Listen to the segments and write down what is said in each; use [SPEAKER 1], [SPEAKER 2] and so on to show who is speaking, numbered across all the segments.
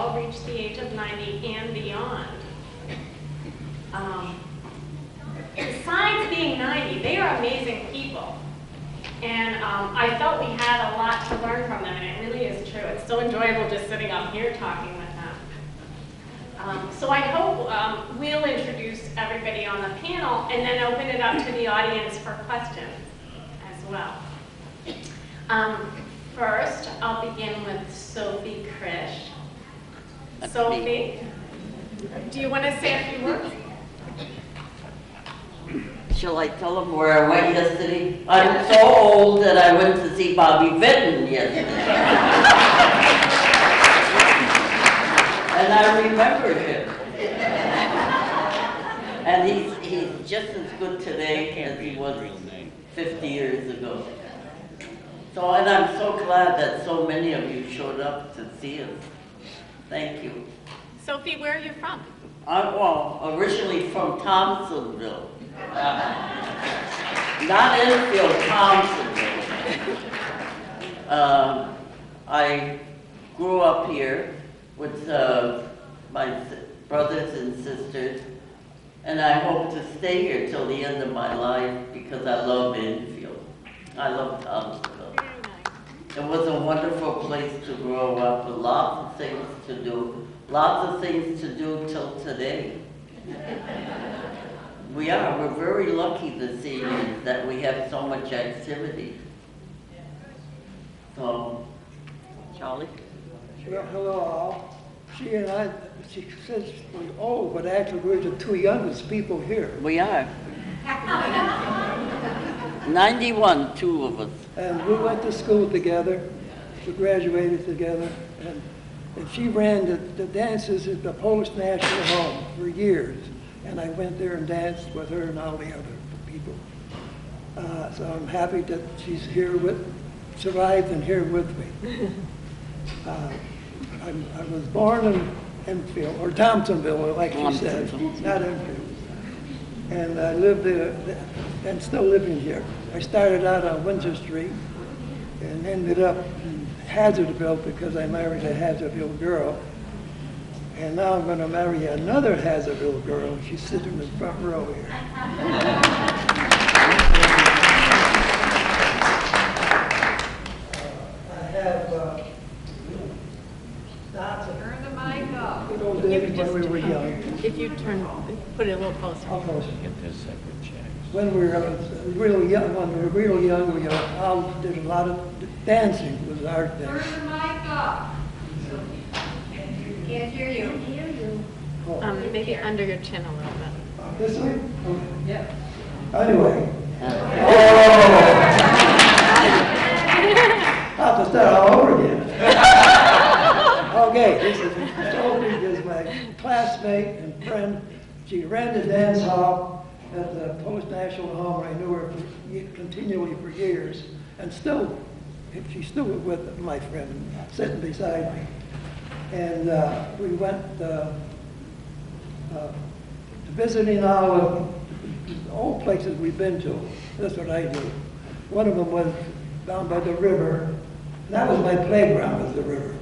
[SPEAKER 1] all reached the age of 90 and beyond. Besides being 90, they are amazing people. And I felt we had a lot to learn from them, and it really is true. It's so enjoyable just sitting up here talking with them. So I hope we'll introduce everybody on the panel and then open it up to the audience for questions as well. First, I'll begin with Sophie Krish. Sophie, do you want to say a few words?
[SPEAKER 2] Shall I tell them where I went yesterday? I'm so old that I went to see Bobby Vinton yesterday. And I remember him. And he's just as good today as he was 50 years ago. So, and I'm so glad that so many of you showed up to see us. Thank you.
[SPEAKER 1] Sophie, where are you from?
[SPEAKER 2] Well, originally from Thompsonville. Not Enfield, Thompsonville. I grew up here with my brothers and sisters, and I hope to stay here till the end of my life because I love Enfield. I love Thompsonville. It was a wonderful place to grow up with lots of things to do. Lots of things to do till today. We're very lucky, the seniors, that we have so much activity. So, Charlie?
[SPEAKER 3] Well, hello all. She and I, she says we're old, but actually we're the two youngest people here.
[SPEAKER 2] We are. 91, two of us.
[SPEAKER 3] And we went to school together. We graduated together. And she ran the dances at the Polish National Home for years. And I went there and danced with her and all the other people. So I'm happy that she's here survived and here with me. I was born in Enfield, or Thompsonville, like she said, not Enfield. And I lived there, and still living here. I started out on Windsor Street and ended up in Hazardville because I married a Hazardville girl. And now I'm going to marry another Hazardville girl. She's sitting in the front row here. I have
[SPEAKER 4] Turn the mic up.
[SPEAKER 3] good old days when we were young.
[SPEAKER 1] If you put it a little closer.
[SPEAKER 3] Almost.
[SPEAKER 5] Get this separate checks.
[SPEAKER 3] When we were real young, we all did a lot of dancing. Was our thing.
[SPEAKER 4] Turn the mic up. Can't hear you.
[SPEAKER 3] Oh.
[SPEAKER 1] Maybe under your chin a little bit.
[SPEAKER 3] This way? Okay.
[SPEAKER 4] Yeah.
[SPEAKER 3] Anyway. I'll have to start all over again. Okay, this is Sophie, is my classmate and friend. She ran the dance hall at the Polish National Home. I knew her continually for years, and she's still with my friend, sitting beside me. And we went visiting all of the old places we've been to. That's what I do. One of them was down by the river. That was my playground, was the river.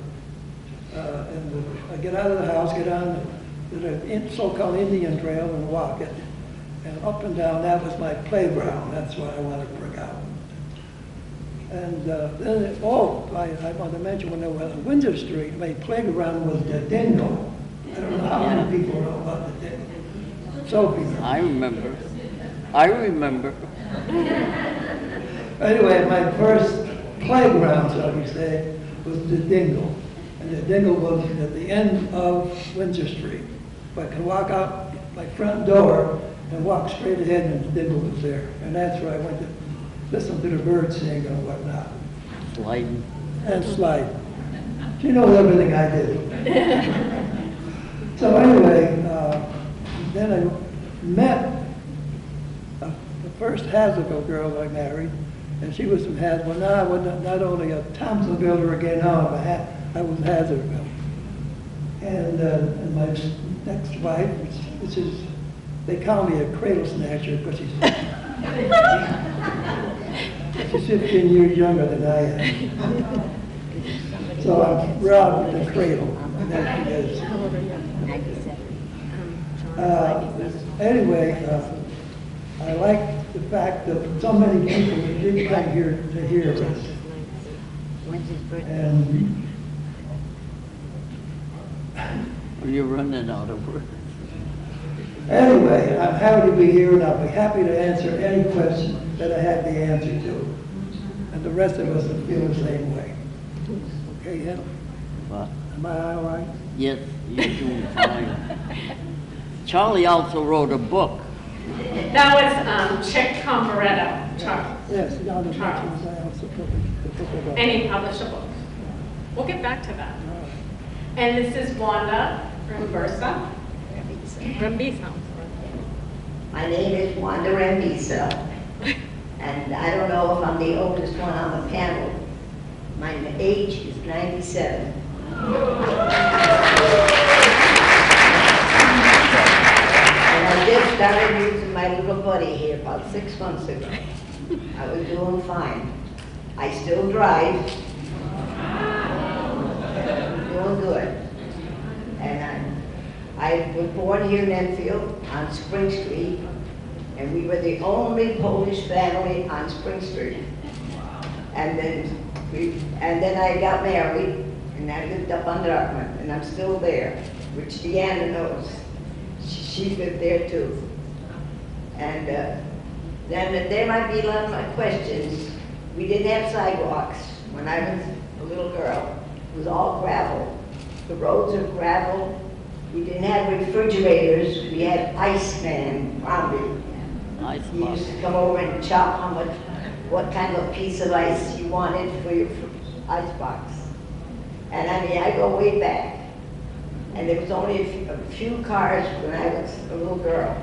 [SPEAKER 3] And I get out of the house, get on the so-called Indian Trail and walk it. And up and down, that was my playground. That's what I wanted to bring out. And then, I want to mention when I was on Windsor Street, my playground was the Dingle. I don't know how many people know about the Dingle. Sophie.
[SPEAKER 2] I remember. I remember.
[SPEAKER 3] Anyway, my first playground, so to say, was the Dingle. And the Dingle was at the end of Windsor Street. I could walk out my front door and walk straight ahead and the Dingle was there. And that's where I went to listen to the birds sing and whatnot.
[SPEAKER 2] Sliding.
[SPEAKER 3] And slide. She knows everything I did. So anyway, then I met the first Hazardville girl I married, and she was from Hazardville. Now I was not only a Thompsonville again, now I was Hazardville. And my next wife, which is, they call me a cradle snatcher because she's 15 years younger than I am. So I'm robbed with the cradle. And that she is.
[SPEAKER 5] How old are you? 97.
[SPEAKER 3] Anyway, I like the fact that so many people did come here to hear us.
[SPEAKER 5] When's his birthday?
[SPEAKER 3] And
[SPEAKER 2] You're running out of words.
[SPEAKER 3] anyway, I'm happy to be here, and I'll be happy to answer any question that I have the answer to. And the rest of us will feel the same way. Okay, Ed?
[SPEAKER 2] What?
[SPEAKER 3] Am I all right?
[SPEAKER 2] Yes, you're doing fine. Charlie also wrote a book.
[SPEAKER 1] That was Chick Comparetto, Charles.
[SPEAKER 3] Yes, now the
[SPEAKER 1] Charles.
[SPEAKER 3] mentions I also put the book about.
[SPEAKER 1] And he published a book. We'll get back to that. And this is Wanda Rumbursa. Rambisa.
[SPEAKER 6] My name is Wanda Rambisa, and I don't know if I'm the oldest one on the panel. My age is 97. And I just started using my little buddy here about 6 months ago. I was doing fine. I still drive. Doing good. And I was born here in Enfield on Spring Street, and we were the only Polish family on Spring Street. And then I got married, and I lived up on Dartmouth, and I'm still there, which Deanna knows. She lived there too. And then there might be a lot of my questions. We didn't have sidewalks when I was a little girl. It was all gravel. The roads are gravel. We didn't have refrigerators. We had Iceman, Robbie.
[SPEAKER 2] Ice
[SPEAKER 6] He
[SPEAKER 2] box.
[SPEAKER 6] used to come over and chop what kind of piece of ice you wanted for your ice box. And I mean, I go way back. And there was only a few cars when I was a little girl.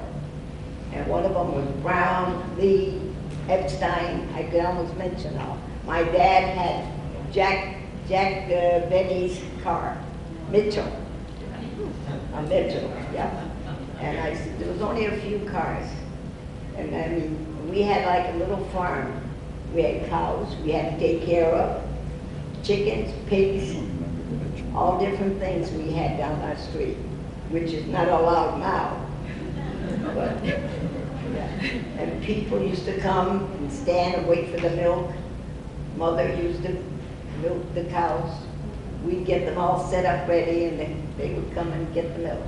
[SPEAKER 6] And one of them was Brown, Lee, Epstein. I could almost mention all. My dad had Jack Benny's car, Mitchell. A Mitchell, yeah. And there was only a few cars. And I mean, we had like a little farm. We had cows we had to take care of, chickens, pigs, all different things we had down our street, which is not allowed now. But, yeah. And people used to come and stand and wait for the milk. Mother used to milk the cows. We'd get them all set up ready, and they would come and get the milk.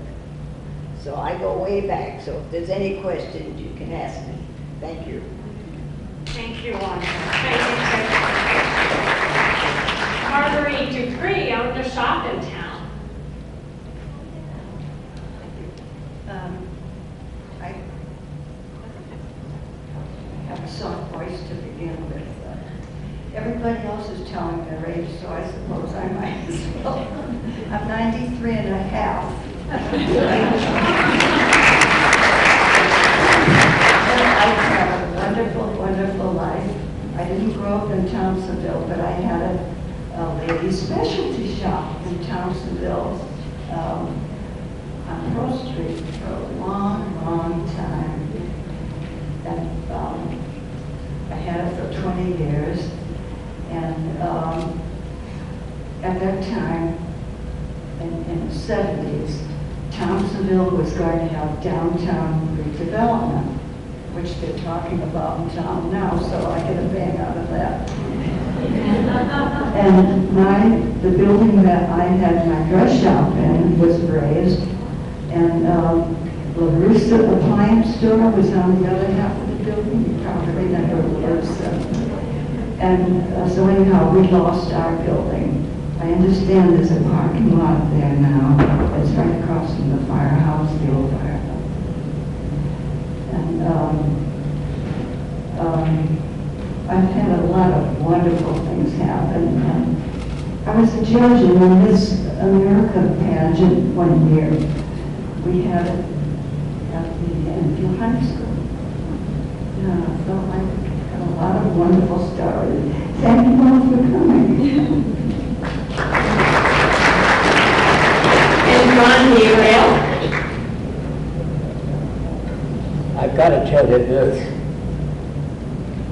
[SPEAKER 6] So I go way back, so if there's any questions, you can ask me. Thank you.
[SPEAKER 1] Thank you, Wanda. Thank you, Marguerite Dupree owned a shop in town.
[SPEAKER 7] I have a soft voice to begin with. Everybody else is telling their age, so I suppose I might as well. I'm 93 and a half. I've had a wonderful, wonderful life. I didn't grow up in Thompsonville, but I had a ladies' specialty shop in Thompsonville on Pearl Street for a long, long time. And I had it for 20 years. And at that time, in the 70s, Thompsonville was going to have downtown redevelopment, which they're talking about in town now, so I get a bang out of that. And the building that I had my dress shop in was raised, and LaRussa Appliance Store was on the other half of the building. You probably remember LaRussa. And so anyhow, we lost our building. I understand there's a parking lot there now. It's right across from the firehouse, the old firehouse. And I've had a lot of wonderful things happen. I was a judge in the Miss America pageant one year. We had it at the Enfield High School. Yeah, I felt like I had a lot of wonderful stories. Thank you all for coming.
[SPEAKER 1] And Ron Hale.
[SPEAKER 8] I've got to tell you this.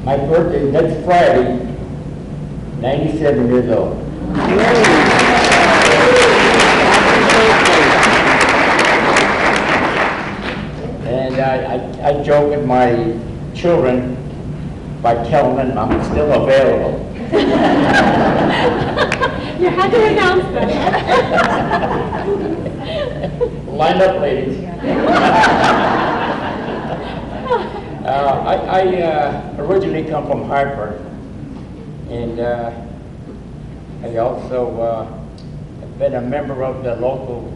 [SPEAKER 8] My birthday next Friday, 97 years old. I joke with my children by telling them I'm still available.
[SPEAKER 1] You had to announce that.
[SPEAKER 8] Line up, ladies. I originally come from Hartford, and I also have been a member of the local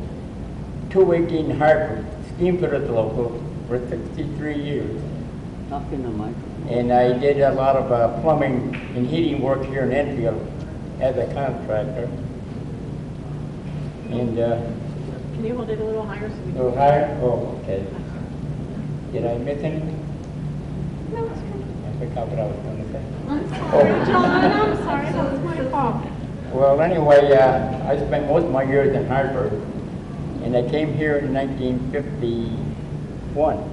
[SPEAKER 8] 218 Hartford Steam Fitters local for 63 years.
[SPEAKER 2] Talking to Michael.
[SPEAKER 8] And I did a lot of plumbing and heating work here in Enfield as a contractor. And
[SPEAKER 1] Can you hold it a little higher so we
[SPEAKER 8] a little higher? Oh, okay. Did I miss anything?
[SPEAKER 1] No, it's good.
[SPEAKER 8] I forgot what I was going to say.
[SPEAKER 1] I'm sorry, John, I'm sorry, that was my fault.
[SPEAKER 8] Well, anyway, I spent most of my years in Hartford, and I came here in 1951.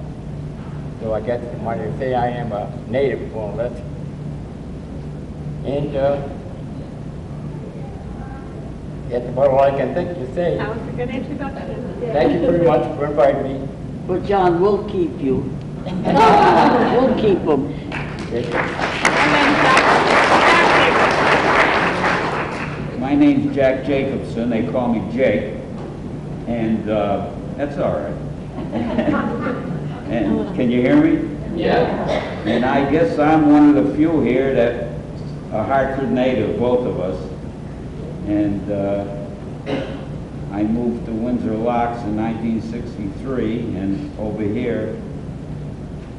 [SPEAKER 8] So I guess I might say I am a native, more or less. And that's about all I can think to say.
[SPEAKER 1] That was a good introduction.
[SPEAKER 8] Thank you very much for inviting me.
[SPEAKER 2] But John, we'll keep you. We'll keep him.
[SPEAKER 9] My name's Jack Jacobson. They call me Jake, and that's all right. And can you hear me?
[SPEAKER 8] Yeah.
[SPEAKER 9] And I guess I'm one of the few here that are Hartford native, both of us. And I moved to Windsor Locks in 1963, and over here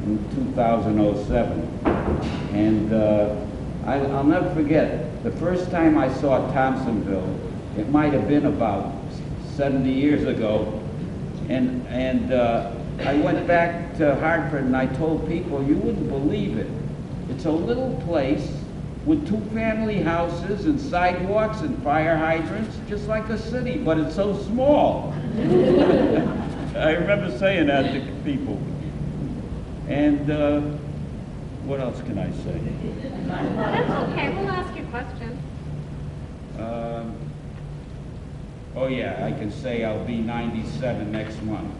[SPEAKER 9] in 2007. And I'll never forget, the first time I saw Thompsonville, it might have been about 70 years ago, and I went back to Hartford and I told people, you wouldn't believe it. It's a little place with 2 family houses and sidewalks and fire hydrants, just like a city, but it's so small. I remember saying that to people. And what else can I say?
[SPEAKER 1] That's okay, we'll ask you questions.
[SPEAKER 9] Oh yeah, I can say I'll be 97 next month.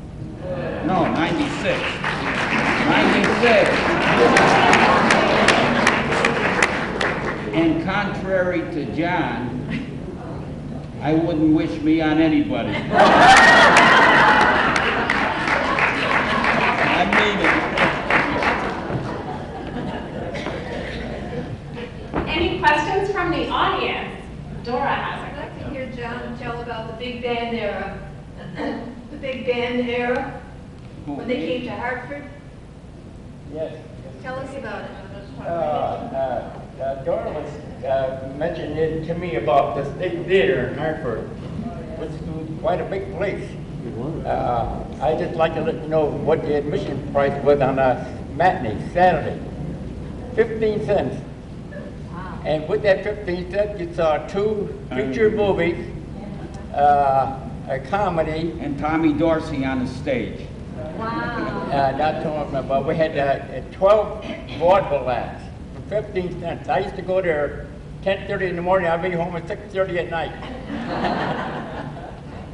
[SPEAKER 9] No, 96. 96. And contrary to John, I wouldn't wish me on anybody. I mean it.
[SPEAKER 1] Any questions from the audience? Dora has
[SPEAKER 4] I'd
[SPEAKER 1] a
[SPEAKER 4] like to hear John tell about the big band era. The big band era, when they came to Hartford.
[SPEAKER 8] Yes.
[SPEAKER 4] Tell us about it.
[SPEAKER 8] Dora was mentioned it to me about the State Theater in Hartford, which was quite a big place. I'd just like to let you know what the admission price was on a matinee, Saturday. 15 cents.
[SPEAKER 1] Wow.
[SPEAKER 8] And with that 15 cents, you saw 2 feature movies, a comedy.
[SPEAKER 9] And Tommy Dorsey on the stage.
[SPEAKER 1] Wow.
[SPEAKER 8] Not talking about, we had 12 vaudeville acts for 15 cents. I used to go there 10:30 in the morning, I'd be home at 6:30 at night.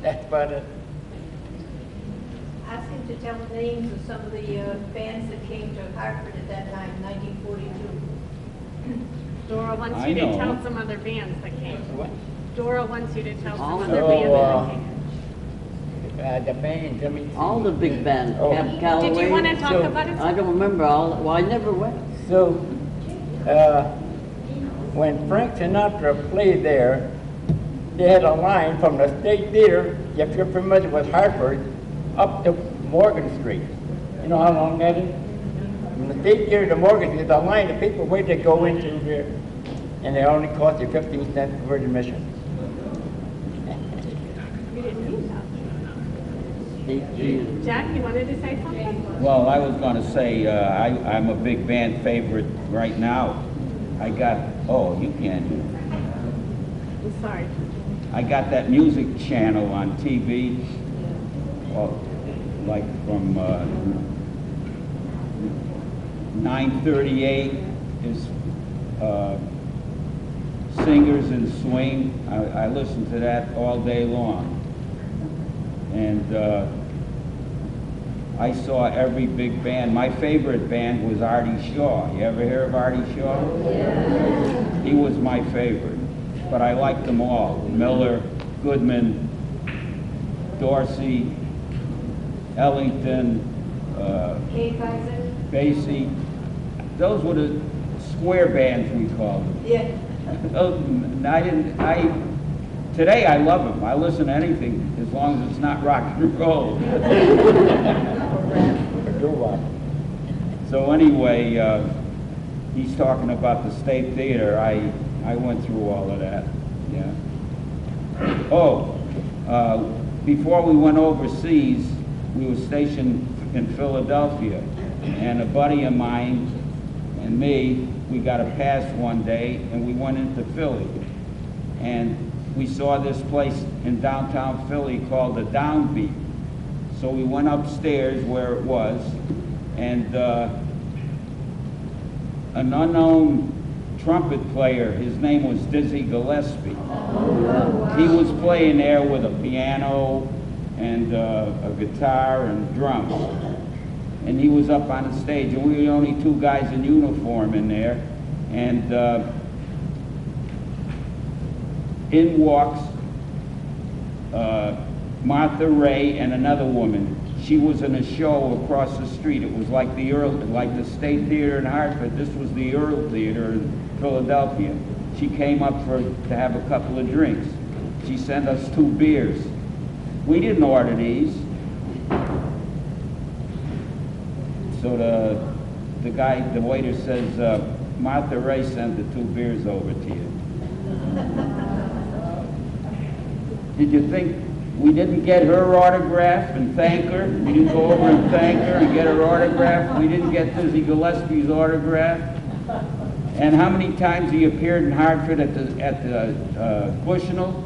[SPEAKER 8] That's about it.
[SPEAKER 4] Ask him to tell the names of some of the bands that came to Hartford at that time, 1942.
[SPEAKER 1] Dora wants
[SPEAKER 9] I
[SPEAKER 1] you to
[SPEAKER 9] know.
[SPEAKER 1] tell some other bands that came.
[SPEAKER 8] What?
[SPEAKER 1] Dora wants you to tell some
[SPEAKER 2] Oh,
[SPEAKER 1] other bands that came.
[SPEAKER 8] The band, let me see.
[SPEAKER 2] All the big bands,
[SPEAKER 8] Oh.
[SPEAKER 2] Cab Calloway.
[SPEAKER 1] Did you want to talk
[SPEAKER 8] So,
[SPEAKER 1] about it?
[SPEAKER 2] I don't remember all, well, I never went.
[SPEAKER 8] So, when Frank Sinatra played there, they had a line from the State Theater, if you're familiar with Hartford, up to Morgan Street. You know how long that is? From the State Theater to Morgan Street, there's a line of people waiting to go into there, and they only cost you 15 cents for admission.
[SPEAKER 1] You didn't need that.
[SPEAKER 2] State Theater.
[SPEAKER 1] Jack, you wanted to say something?
[SPEAKER 9] Well, I was going to say, I'm a big band favorite right now. I got, oh, you can't hear.
[SPEAKER 1] I'm sorry.
[SPEAKER 9] I got that music channel on TV, like from 9:38 is Singers and Swing. I listen to that all day long. And I saw every big band. My favorite band was Artie Shaw. You ever hear of Artie Shaw? Yeah. He was my favorite, but I liked them all. Miller, Goodman, Dorsey, Ellington, Basie. Those were the square bands, we called them.
[SPEAKER 4] Yeah.
[SPEAKER 9] Today I love them. I listen to anything as long as it's not rock and roll. So anyway, he's talking about the State Theater. I went through all of that, yeah. Oh, before we went overseas, we were stationed in Philadelphia, and a buddy of mine and me, we got a pass one day, and we went into Philly. And we saw this place in downtown Philly called the Downbeat. So we went upstairs where it was, and an unknown trumpet player, his name was Dizzy Gillespie. He was playing there with a piano and a guitar and drums. And he was up on the stage, and we were the only two guys in uniform in there. And in walks Martha Ray and another woman. She was in a show across the street. It was like the State Theater in Hartford. This was the Earl Theater in Philadelphia. She came up to have a couple of drinks. She sent us 2 beers. We didn't order these. So the waiter says, Martha Ray sent the 2 beers over to you. Did you think we didn't get her autograph and thank her? We didn't go over and thank her and get her autograph? We didn't get Dizzy Gillespie's autograph? And how many times he appeared in Hartford at the Bushnell?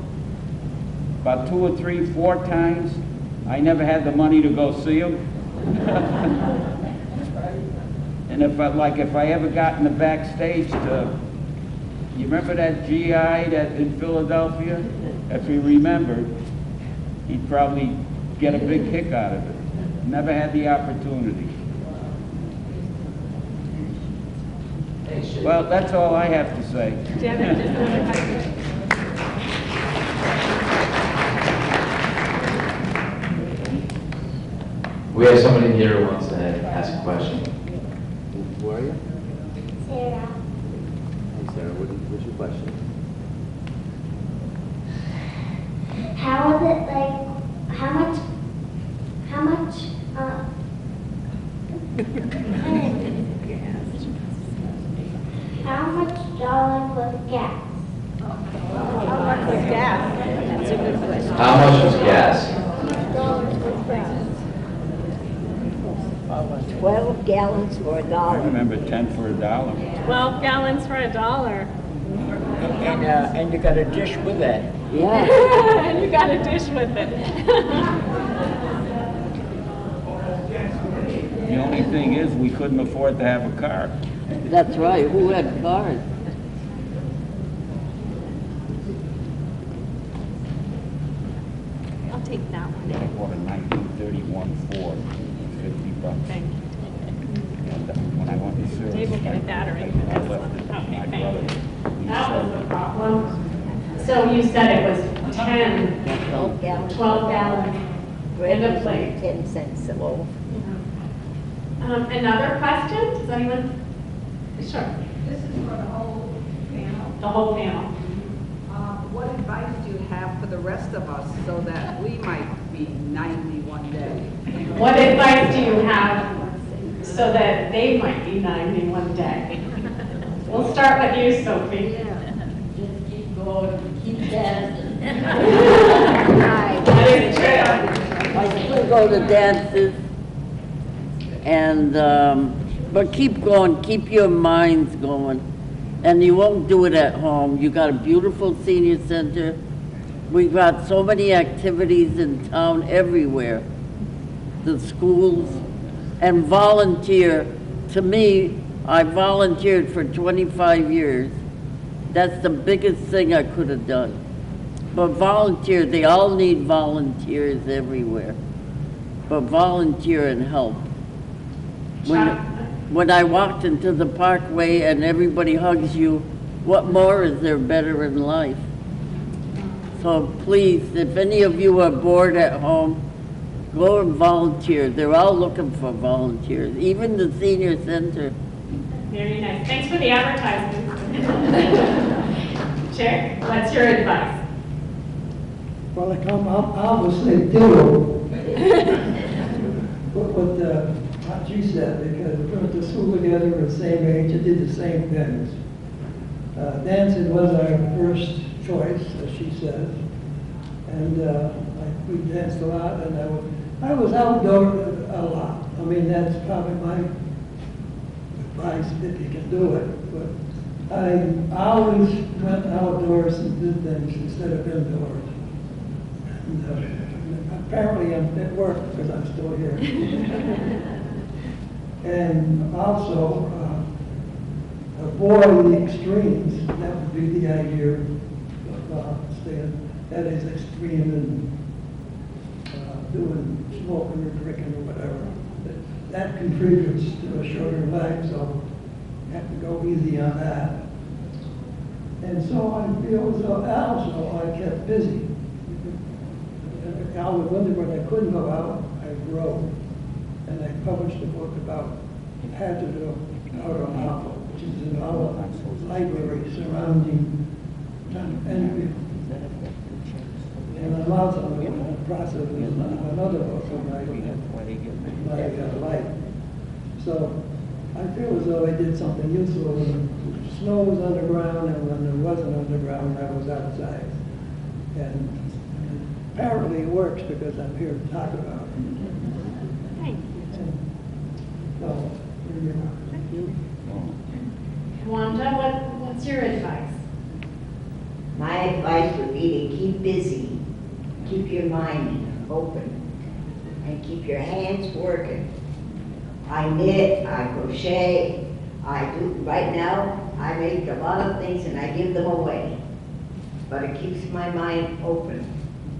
[SPEAKER 9] About 2 or 3, 4 times. I never had the money to go see him. And if I ever got in the backstage you remember that GI in Philadelphia? If you remember, he'd probably get a big kick out of it. Never had the opportunity. Well, that's all I have to say.
[SPEAKER 1] Do you have just another question?
[SPEAKER 10] We have somebody here who wants to ask a question.
[SPEAKER 11] Who are you?
[SPEAKER 12] Sarah.
[SPEAKER 11] Hey Sarah, what's your question?
[SPEAKER 12] How is it like, how much, how much dollars was gas?
[SPEAKER 5] How much was gas? That's a good question.
[SPEAKER 10] How much was gas?
[SPEAKER 12] Dollars was gas.
[SPEAKER 6] 12 gallons for
[SPEAKER 9] I
[SPEAKER 6] $1.
[SPEAKER 9] remember 10 for $1.
[SPEAKER 1] 12 gallons for $1.
[SPEAKER 8] And you got a dish with that.
[SPEAKER 6] Yeah.
[SPEAKER 1] And you got a dish with it.
[SPEAKER 9] The only thing is, we couldn't afford to have a car.
[SPEAKER 2] That's right, who had cars?
[SPEAKER 1] I'll take that one.
[SPEAKER 9] I bought a 1931 Ford, $50.
[SPEAKER 1] Thank you.
[SPEAKER 9] And when I went to service,
[SPEAKER 1] Dave will get a battery for
[SPEAKER 9] I
[SPEAKER 1] this
[SPEAKER 9] left
[SPEAKER 1] one.
[SPEAKER 9] it to
[SPEAKER 1] Okay,
[SPEAKER 9] my
[SPEAKER 1] thank
[SPEAKER 9] brother.
[SPEAKER 1] you.
[SPEAKER 9] He
[SPEAKER 1] That
[SPEAKER 9] sold
[SPEAKER 1] was
[SPEAKER 9] it.
[SPEAKER 1] the problem. So you said it was 10,
[SPEAKER 6] 12 gallons.
[SPEAKER 1] 12 gallons.
[SPEAKER 6] Bread
[SPEAKER 1] And a
[SPEAKER 6] was
[SPEAKER 1] plate.
[SPEAKER 6] like 10 cents a loaf.
[SPEAKER 1] Another question? Does anyone? Sure.
[SPEAKER 4] This is for the whole panel.
[SPEAKER 1] The whole panel.
[SPEAKER 13] What advice do you have for the rest of us so that we might be 90 one day?
[SPEAKER 1] What advice do you have so that they might be 90 one day? We'll start with you, Sophie.
[SPEAKER 2] Just keep going, keep dancing.
[SPEAKER 1] That is true.
[SPEAKER 2] I still go to dances, and, but keep going, keep your minds going. And you won't do it at home. You got a beautiful senior center. We've got so many activities in town everywhere. The schools, and volunteer. To me, I volunteered for 25 years. That's the biggest thing I could have done. But volunteer, they all need volunteers everywhere. but volunteer and help. When I walked into the parkway and everybody hugs you, what more is there better in life? So please, if any of you are bored at home, go and volunteer. They're all looking for volunteers, even the senior center.
[SPEAKER 1] Very nice. Thanks for the advertisement. Chair, what's your advice?
[SPEAKER 3] Well, I come up, obviously do what you said, because we went to school together, we're the same age, and did the same things. Dancing was our first choice, as she says, and we danced a lot, and I was outdoor a lot. I mean, that's probably my advice, if you can do it. But I always went outdoors and did things instead of indoors. And, apparently I'm at work because I'm still here. And also, avoid the extremes. That would be the idea of staying, that is extreme in doing smoking or drinking or whatever. That contributes to a shorter life, so you have to go easy on that. And so I feel as though also I kept busy. Out of winter when I couldn't go out, I wrote. And I published a book about hazard of outer novel, which is in our library surrounding Enfield. And I'm also in the process of another book on my life. So I feel as though I did something useful when the snow was underground, and when it wasn't underground, I was outside. And apparently it works because I'm here to talk about it.
[SPEAKER 1] Thank you.
[SPEAKER 3] So, here you are.
[SPEAKER 1] Thank you. Wanda, what's your advice?
[SPEAKER 6] My advice would be to keep busy, keep your mind open, and keep your hands working. I knit, I crochet, right now, I make a lot of things and I give them away. But it keeps my mind open.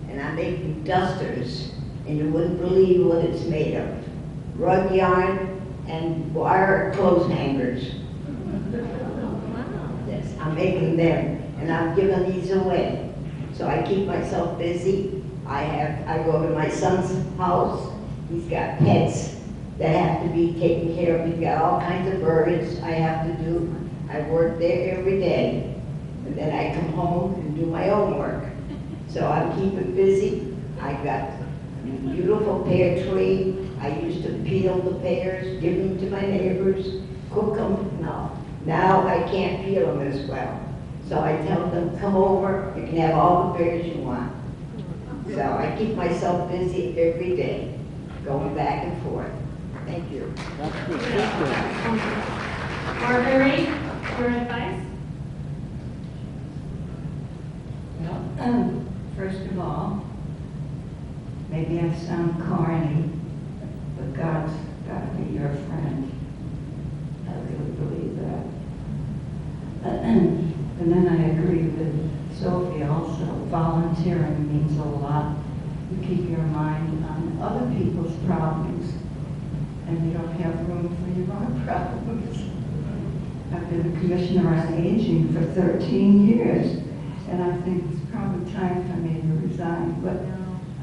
[SPEAKER 6] And I'm making dusters, and you wouldn't believe what it's made of. Rug yarn and wire clothes hangers. Yes, I'm making them, and I'm giving these away. So I keep myself busy. I go to my son's house. He's got pets that have to be taken care of. He's got all kinds of birds I have to do. I work there every day. And then I come home and do my own work. So I keep it busy. I got a beautiful pear tree. I used to peel the pears, give them to my neighbors, cook them. Now I can't peel them as well. So I tell them, come over, you can have all the pears you want. So I keep myself busy every day, going back and forth. Thank you.
[SPEAKER 1] Marguerite, your advice?
[SPEAKER 7] Well, first of all, maybe I sound corny, but God's got to be your friend. I really believe that. And then I agree with Sophie also. Volunteering means a lot. You keep your mind on other people's problems, and you don't have room for your own problems. I've been a commissioner on aging for 13 years, and I think it's probably time for me to resign, but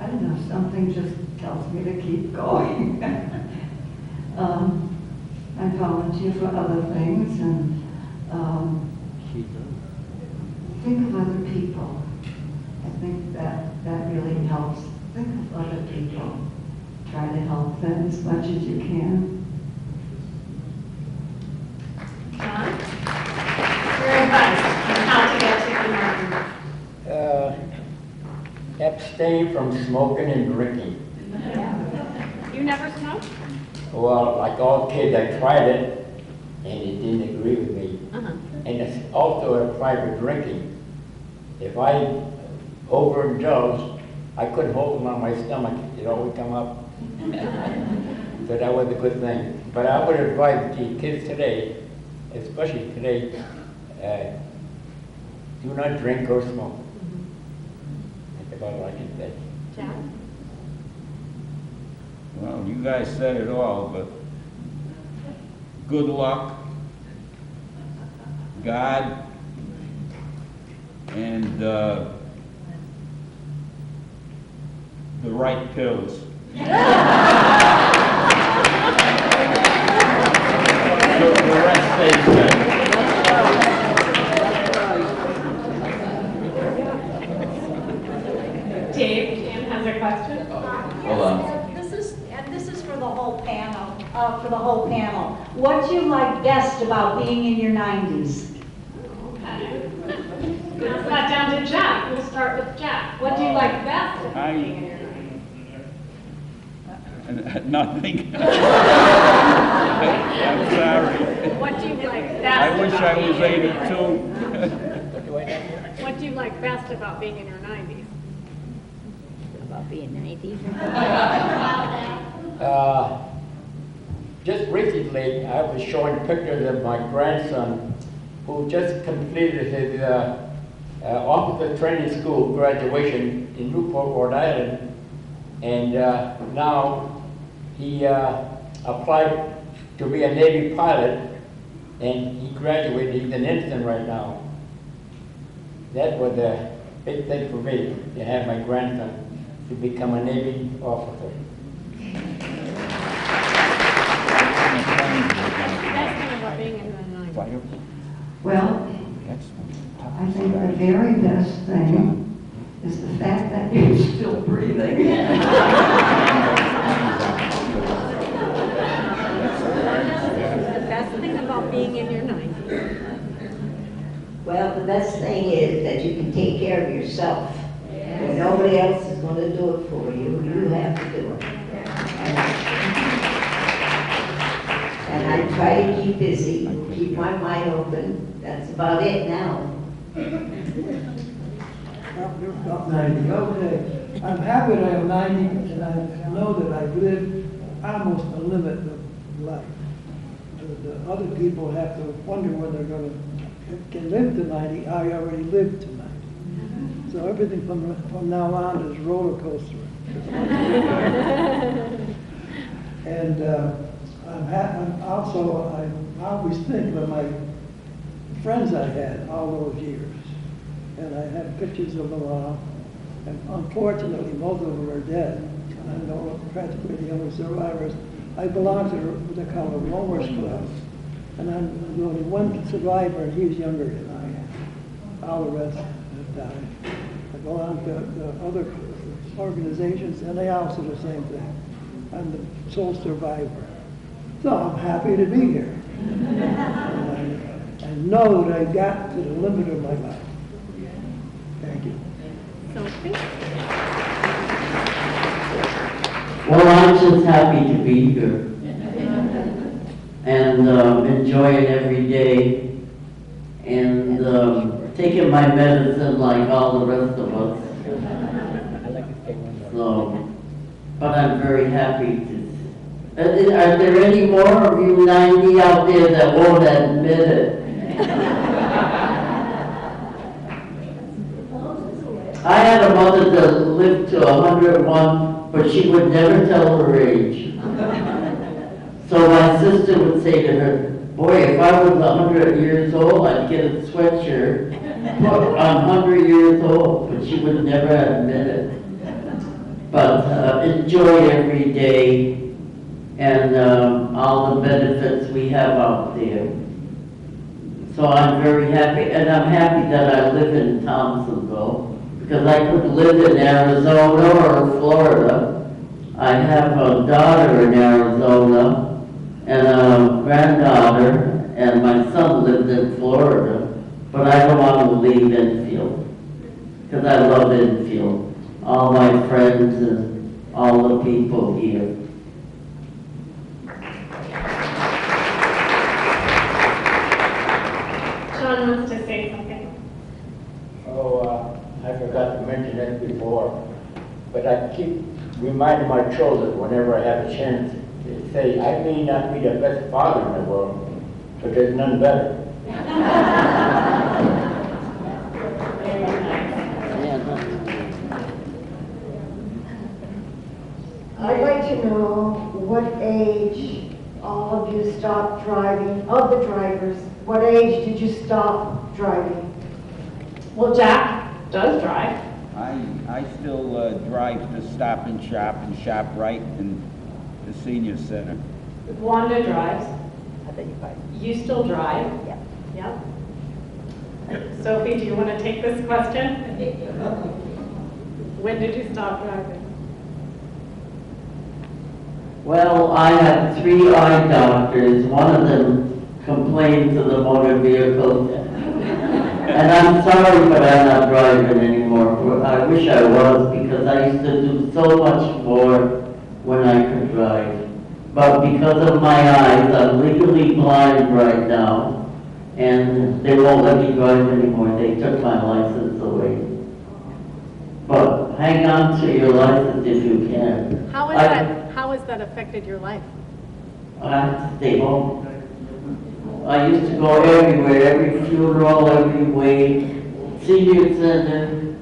[SPEAKER 7] I don't know, something just tells me to keep going. I volunteer for other things, and think of other people. I think that really helps. Think of other people. Try to help them as much as you can.
[SPEAKER 1] John? Your advice on how to get to Martin?
[SPEAKER 8] Abstain from smoking and drinking.
[SPEAKER 1] You never smoked?
[SPEAKER 8] Well, like all kids, I tried it, and it didn't agree with me. And it's also applied to drinking. If I overindulged, I couldn't hold it on my stomach. It always come up. So that was a good thing. But I would advise the kids today, especially today, do not drink or smoke. That's about all I can say.
[SPEAKER 1] Jack?
[SPEAKER 9] Well, you guys said it all, but good luck, God, and the right pills. The rest stays good.
[SPEAKER 1] Dave, Kim has a question.
[SPEAKER 10] Hold on.
[SPEAKER 5] This is for the whole panel, What do you like best about being in your 90s?
[SPEAKER 1] Okay. Now it's not down to Jack. We'll start with Jack. What do you like best about being in your 90s?
[SPEAKER 9] Nothing. I'm sorry.
[SPEAKER 1] What do you like best?
[SPEAKER 9] I wish I
[SPEAKER 1] about
[SPEAKER 9] was
[SPEAKER 1] being in your
[SPEAKER 9] 82.
[SPEAKER 1] What do you like best about being in your 90s?
[SPEAKER 5] About being 90?
[SPEAKER 8] Just recently, I was showing pictures of my grandson who just completed his officer training school graduation in Newport, Rhode Island. And now he applied to be a Navy pilot, and he graduated. He's an ensign right now. That was a big thing for me, to have my grandson to become a Navy officer.
[SPEAKER 7] Well, I think the very best thing is the fact that you're still breathing.
[SPEAKER 5] The best thing about being in your 90s?
[SPEAKER 6] Well, the best thing is that you can take care of yourself. When nobody else is going to do it for you, you have to do it. And I try to keep busy, keep my mind open. That's about it now.
[SPEAKER 3] About 90, okay. I'm happy that I'm 90, and I know that I've lived almost the limit of life. The other people have to wonder when they're going to can live to 90. I already lived to 90. So everything from now on is roller coaster. And I always think of my friends I had all those years. And I have pictures of them all. And unfortunately, most of them are dead. I know practically the only survivors. I belong to what they call a Romer's Club. And I'm the only one survivor, and he's younger than I am. All the rest have died. I belong to other organizations, and they all say the same thing. I'm the sole survivor. So I'm happy to be here. And I know that I got to the limit of my life. Thank you.
[SPEAKER 1] Sophie?
[SPEAKER 2] Well, I'm just happy to be here and enjoying every day and taking my medicine like all the rest of us. So, but I'm very happy to. Are there any more of you 90 out there that won't admit it? I had a mother that lived to 101, but she would never tell her age. So my sister would say to her, boy, if I was 100 years old, I'd get a sweatshirt. I'm 100 years old, but she would never admit it. But enjoy every day and all the benefits we have out there. So I'm very happy, and I'm happy that I live in Thompsonville, because I could live in Arizona or Florida. I have a daughter in Arizona and a granddaughter, and my son lived in Florida, but I don't want to leave Enfield, because I love Enfield, all my friends and all the people here.
[SPEAKER 1] John wants to say something.
[SPEAKER 8] Oh, I forgot to mention that before, but I keep reminding my children whenever I have a chance to say, I may not be the best father in the world, but there's none better.
[SPEAKER 14] I'd like to know what age all of you stopped driving, of the drivers, what age did you stop driving?
[SPEAKER 1] Well, Jack does drive.
[SPEAKER 9] I still drive to Stop and Shop Right in the senior center.
[SPEAKER 1] Wanda drives.
[SPEAKER 6] I beg your pardon.
[SPEAKER 1] You still drive?
[SPEAKER 6] Yeah.
[SPEAKER 1] Yep. Sophie, do you want to take this question? When did you stop driving?
[SPEAKER 2] Well, I have 3 eye doctors. One of them complains of the motor vehicle. And I'm sorry, but I'm not driving anymore. I wish I was, because I used to do so much more when I could drive. But because of my eyes, I'm legally blind right now, and they won't let me drive anymore. They took my license away. But hang on to your license if you can.
[SPEAKER 1] How has that affected your life?
[SPEAKER 2] I have to stay home. I used to go everywhere, every funeral, every wake, senior center.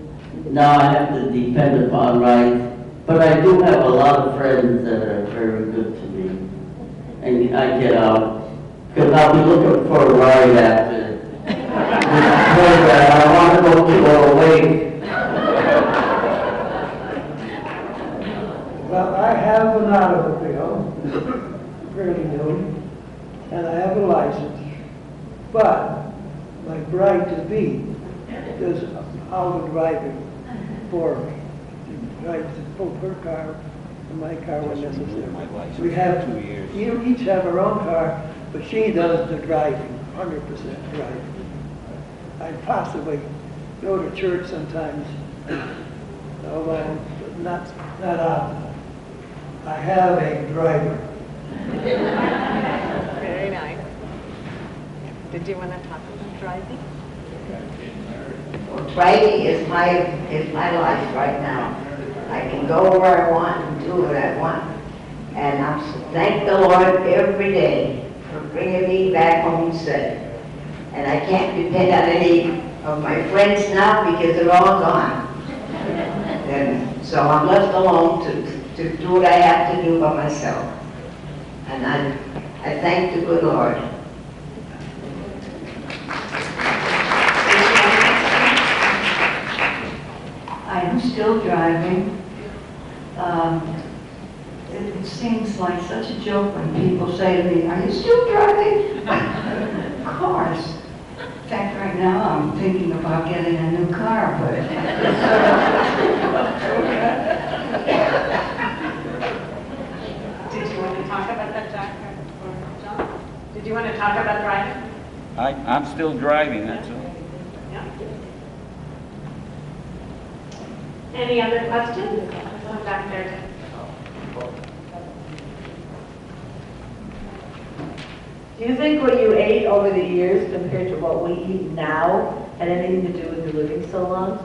[SPEAKER 2] Now I have to depend upon rides. But I do have a lot of friends that are very good to me. And I get out, because I'll be looking for a ride after this program. I want to go to a wake.
[SPEAKER 3] Well, I have an automobile, fairly new, and I have a license, but my bride-to-be does all the driving for me. She drives both her car and my car when necessary. We have, you each have our own car, but she does the driving, 100% driving. I possibly go to church sometimes, although not often. I have a driver.
[SPEAKER 1] Very nice. Did you want to talk about driving?
[SPEAKER 6] Well, driving is my life right now. I can go where I want and do what I want. And I thank the Lord every day for bringing me back home safe. And I can't depend on any of my friends now because they're all gone. And so I'm left alone to do what I have to do by myself. And I thank the good Lord.
[SPEAKER 7] I am still driving. It seems like such a joke when people say to me, "Are you still driving?" Of course. In fact, right now I'm thinking about getting a new car, but
[SPEAKER 1] Did you want to talk about that, Jack or John? Did you want to talk about driving?
[SPEAKER 9] I'm still driving, that's all.
[SPEAKER 1] Yeah. Any other questions? Come back there.
[SPEAKER 15] Do you think what you ate over the years compared to what we eat now had anything to do with you living so long?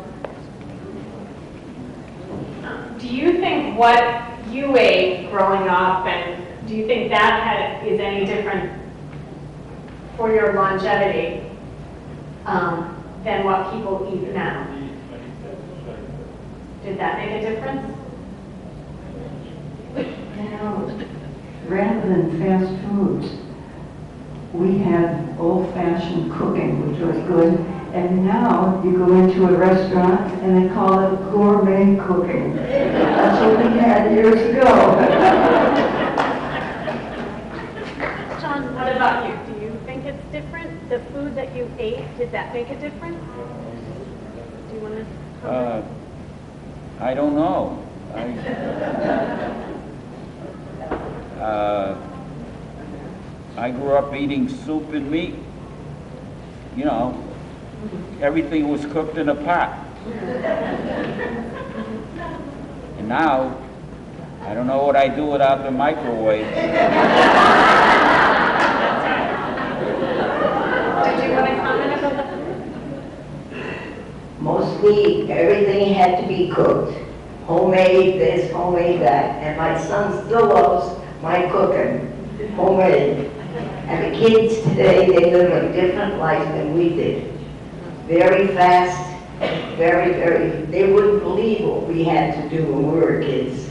[SPEAKER 1] Do you think what you ate growing up, and do you think that is any different for your longevity than what people eat now? Did that make a difference?
[SPEAKER 7] now, rather than fast foods, we had old-fashioned cooking, which was good. And now you go into a restaurant and they call it gourmet cooking. That's what we had years ago.
[SPEAKER 1] John, what about you? Do you think it's different? The food that you ate, did that make a difference? Do you want to comment?
[SPEAKER 9] I don't know. I grew up eating soup and meat. You know, everything was cooked in a pot. And now, I don't know what I do without the microwave.
[SPEAKER 1] Did you want to comment about the food?
[SPEAKER 6] Mostly, everything had to be cooked. Homemade this, homemade that. And my son still loves my cooking, homemade. And the kids today, they live a different life than we did. Very fast, very, they wouldn't believe what we had to do when we were kids.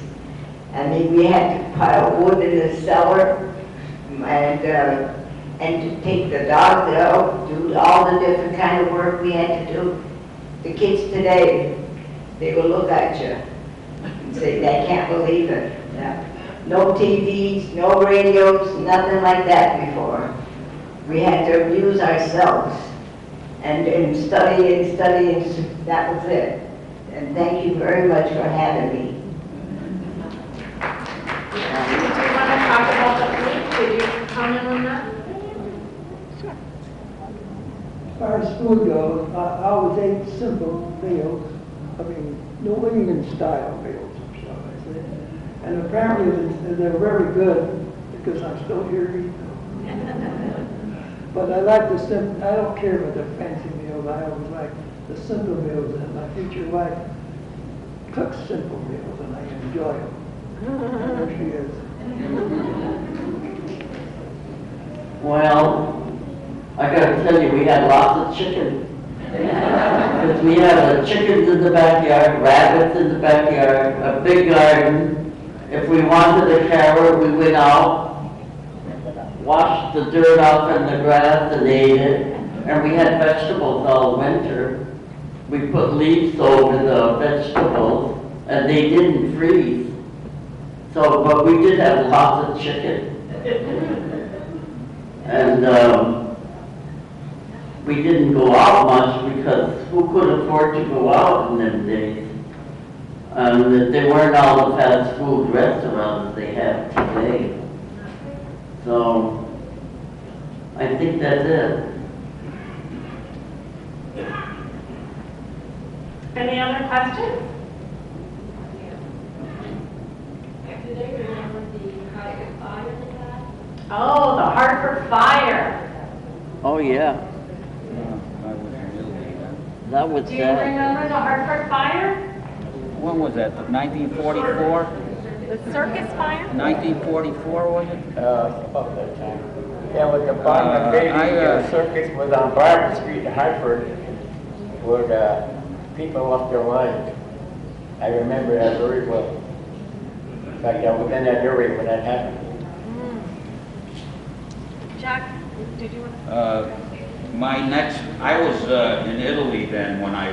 [SPEAKER 6] I mean, we had to pile wood in the cellar and to take the dogs out, do all the different kind of work we had to do. The kids today, they will look at you and say, they can't believe it. Yeah. No TVs, no radios, nothing like that before. We had to amuse ourselves and study, that was it. And thank you very much for having me.
[SPEAKER 1] Did you want to talk about the food? Did you comment on that?
[SPEAKER 3] As far as food goes, I always ate simple meals. I mean, New England style meals, shall I say. And apparently they're very good because I'm still here eating them. But I like the simple, I don't care about the fancy meals. I always like the simple meals, and my future wife cooks simple meals and I enjoy them. There she is.
[SPEAKER 2] Well, I gotta tell you, we had lots of chicken. Because we had chickens in the backyard, rabbits in the backyard, a big garden. If we wanted a carrot, we went out, washed the dirt off in the grass and ate it. And we had vegetables all winter. We put leaves over the vegetables and they didn't freeze. So, but we did have lots of chicken. And we didn't go out much because who could afford to go out in them days? There weren't all the fast food restaurants they have today. So, I think that's it.
[SPEAKER 1] Any other questions?
[SPEAKER 4] Do they remember the Hartford fire they had?
[SPEAKER 1] Oh, the Hartford fire.
[SPEAKER 2] Oh, yeah. That was
[SPEAKER 1] Do you remember the Hartford fire?
[SPEAKER 9] When was that, 1944?
[SPEAKER 1] The circus fire?
[SPEAKER 9] 1944, was it?
[SPEAKER 8] About that time. Yeah, with the Bonner Bailey circus was on Barber Street in Hartford, where the people lost their minds. I remember that very well. In fact, I was in that area when that happened.
[SPEAKER 1] Jack, did you want
[SPEAKER 9] I was in Italy then when I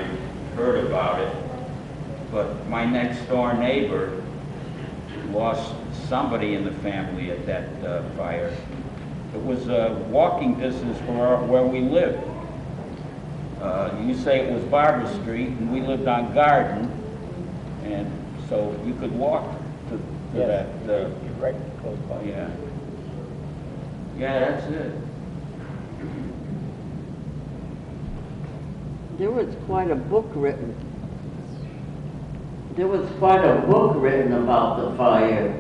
[SPEAKER 9] heard about it, but my next door neighbor lost somebody in the family at that fire. It was walking distance from where we lived. You say it was Barber Street, and we lived on Garden, and so you could walk to that.
[SPEAKER 8] Right close by.
[SPEAKER 9] Yeah. Yeah, that's it.
[SPEAKER 2] There was quite a book written. There was quite a book written about the fire.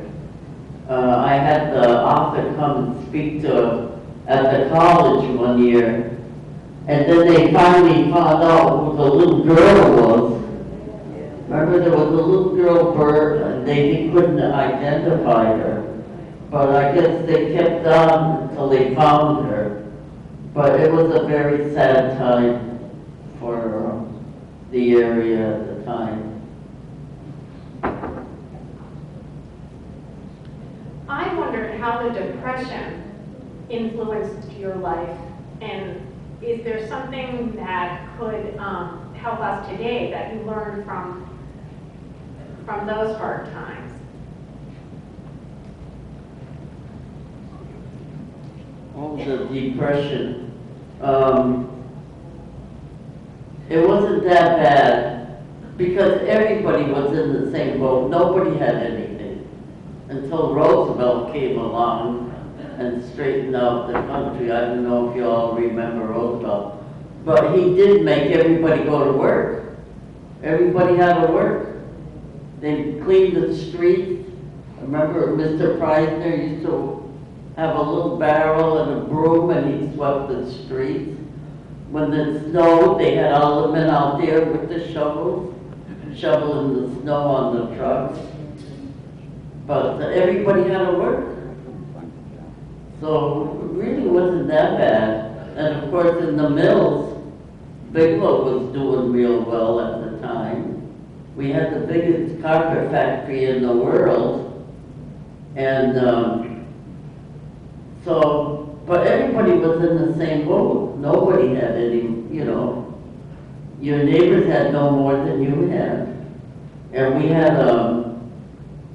[SPEAKER 2] I had the author come and speak to at the college one year, and then they finally found out who the little girl was. Remember, there was a little girl, Bert, and they couldn't identify her. But I guess they kept on until they found her. But it was a very sad time for the area at the time.
[SPEAKER 1] I wondered how the Depression influenced your life, and is there something that could help us today that you learned from those hard times?
[SPEAKER 2] Oh, the Depression. It wasn't that bad because everybody was in the same boat. Nobody had anything until Roosevelt came along and straightened out the country. I don't know if you all remember Roosevelt, but he did make everybody go to work. Everybody had to work. They cleaned the streets. Remember Mr. Preisner used to have a little barrel and a broom and he swept the streets. When it snowed, they had all the men out there with the shovels, shoveling the snow on the trucks. But everybody had to work. So it really wasn't that bad. And of course in the mills, Bigelow was doing real well at the time. We had the biggest carpet factory in the world, And so, but everybody was in the same boat. Nobody had any, you know, your neighbors had no more than you had. And we had,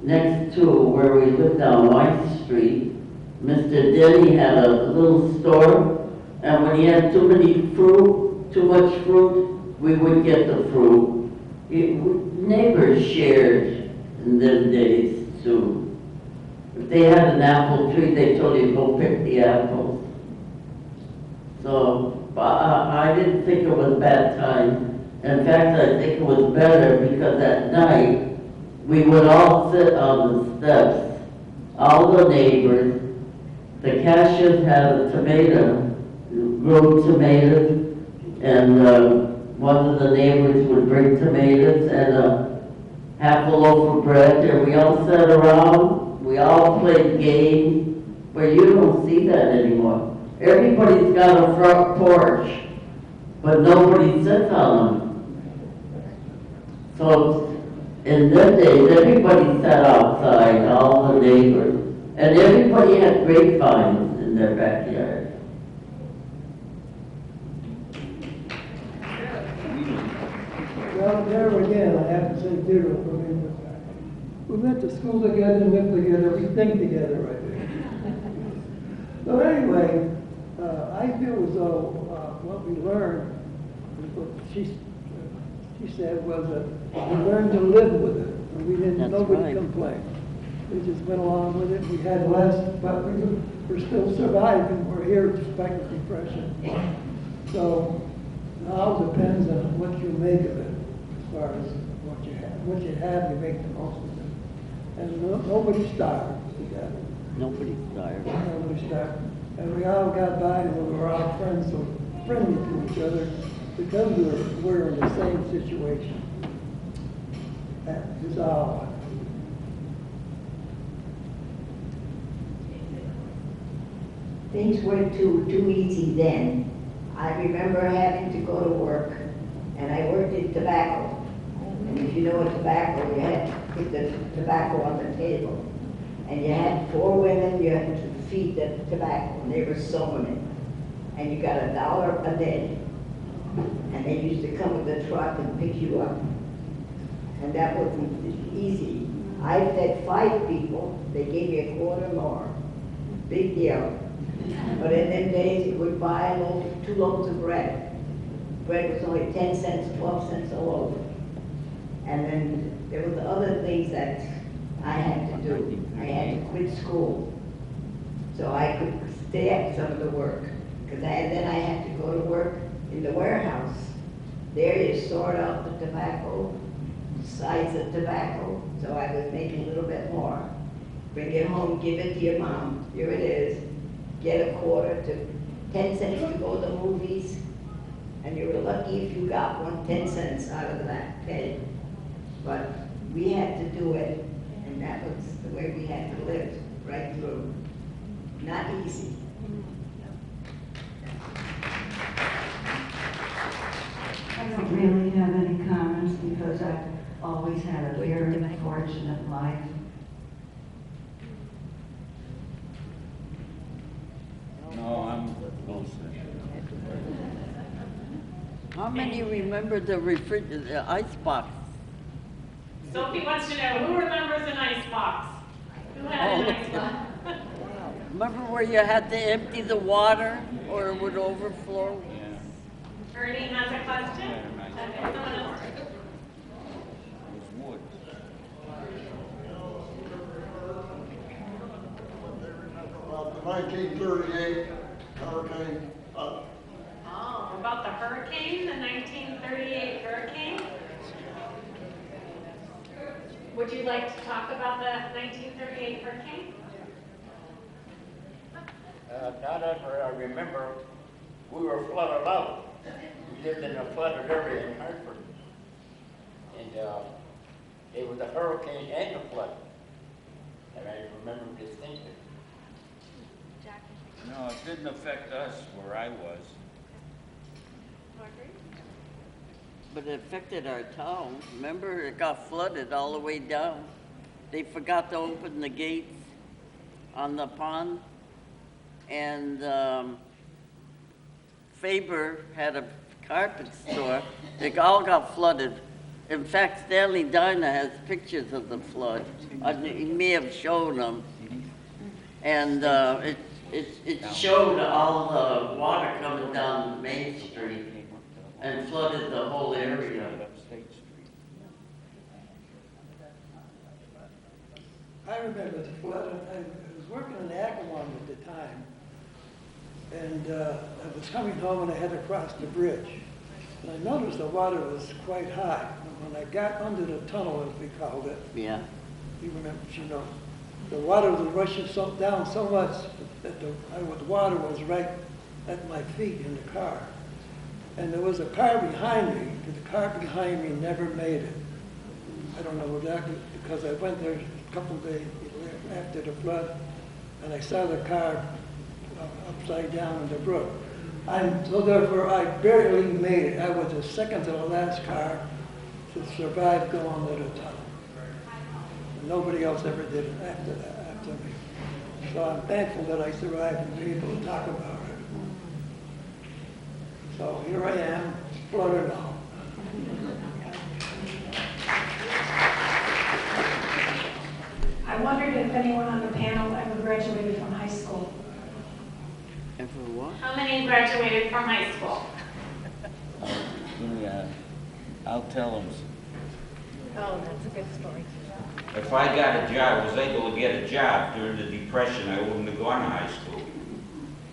[SPEAKER 2] next to where we lived on White Street, Mr. Denny had a little store, and when he had too much fruit, we would get the fruit. Neighbors shared in them days too. If they had an apple tree, they told you to go pick the apples. So, I didn't think it was a bad time. In fact, I think it was better because at night, we would all sit on the steps, all the neighbors. The cashiers had a grew tomatoes, and one of the neighbors would bring tomatoes and half a loaf of bread, and we all sat around, we all played games, but you don't see that anymore. Everybody's got a front porch, but nobody sits on them. So in them days, everybody sat outside, all the neighbors, and everybody had grapevines in their backyard.
[SPEAKER 3] Well, there again, I have to say ditto for me. We went to school together, lived together, we think together right there. So anyway, I feel as though what we learned, what she said was that we learned to live with it. And we didn't, nobody complained. We just went along with it. We had less, but we're still surviving. We're here despite the depression. So it all depends on what you make of it, as far as what you have. What you have, you make the most of it. And nobody starved together.
[SPEAKER 2] Nobody starved.
[SPEAKER 3] Nobody starved. And we all got by, and we were all friends, so friendly to each other because we're in the same situation. That is all.
[SPEAKER 6] Things weren't too easy then. I remember having to go to work, and I worked in tobacco. And if you know what tobacco, you had to put the tobacco on the table. And you had 4 women, you had to feed the tobacco, and they were sewing it. And you got $1 a day. And they used to come with a truck and pick you up. And that wasn't easy. I fed 5 people, they gave me a quarter more. Big deal. But in them days, you would buy a loaf, 2 loaves of bread. Bread was only 10 cents, 12 cents a loaf. And then there was other things that I had to do. I had to quit school so I could stay at some of the work. Because then I had to go to work in the warehouse. There you sort out the tobacco, size of tobacco, so I was making a little bit more. Bring it home, give it to your mom. Here it is. Get a quarter to 10 cents to go to the movies, and you were lucky if you got 10 cents out of that pay. But we had to do it, and that was the way we had to live right through. Not easy.
[SPEAKER 7] I don't really have any comments because I've always had a very fortunate life.
[SPEAKER 9] No, I'm.
[SPEAKER 2] How many remember the ice box?
[SPEAKER 1] Sophie wants to know, who remembers an ice box? Who had an ice box?
[SPEAKER 2] Remember where you had to empty the water or it would overflow?
[SPEAKER 1] Ernie has a question? Okay, someone else.
[SPEAKER 16] The 1938 hurricane.
[SPEAKER 1] Oh, about the hurricane, the 1938 hurricane? Would you like to talk about the 1938 hurricane?
[SPEAKER 8] Not ever, I remember we were flooded out. We lived in a flooded area in Hartford. And it was a hurricane and a flood. And I remember distinctly.
[SPEAKER 9] No, it didn't affect us where I was.
[SPEAKER 2] But it affected our town. Remember, it got flooded all the way down. They forgot to open the gates on the pond. And Faber had a carpet store. It all got flooded. In fact, Stanley Diner has pictures of the flood. He may have shown them. And it showed all the water coming down Main Street and flooded the whole area.
[SPEAKER 3] I remember the flood. I was working in Ackerman at the time. And I was coming home and I had to cross the bridge. And I noticed the water was quite high. And when I got under the tunnel, as we called it,
[SPEAKER 2] Yeah.
[SPEAKER 3] you remember, the water was rushing down so much that the water was right at my feet in the car. And there was a car behind me, but the car behind me never made it. I don't know exactly, because I went there a couple of days after the flood, and I saw the car upside down in the brook. So therefore, I barely made it. I was the second to the last car to survive going under the tunnel. Nobody else ever did it after me. So I'm thankful that I survived and be able to talk about it. So here I am, flooded now.
[SPEAKER 17] I wondered if anyone on the panel ever graduated from high school.
[SPEAKER 2] And for what?
[SPEAKER 1] How many graduated from high school?
[SPEAKER 9] I'll tell them.
[SPEAKER 17] Oh, that's a good story.
[SPEAKER 9] If I got a job, was able to get a job during the Depression, I wouldn't have gone to high school.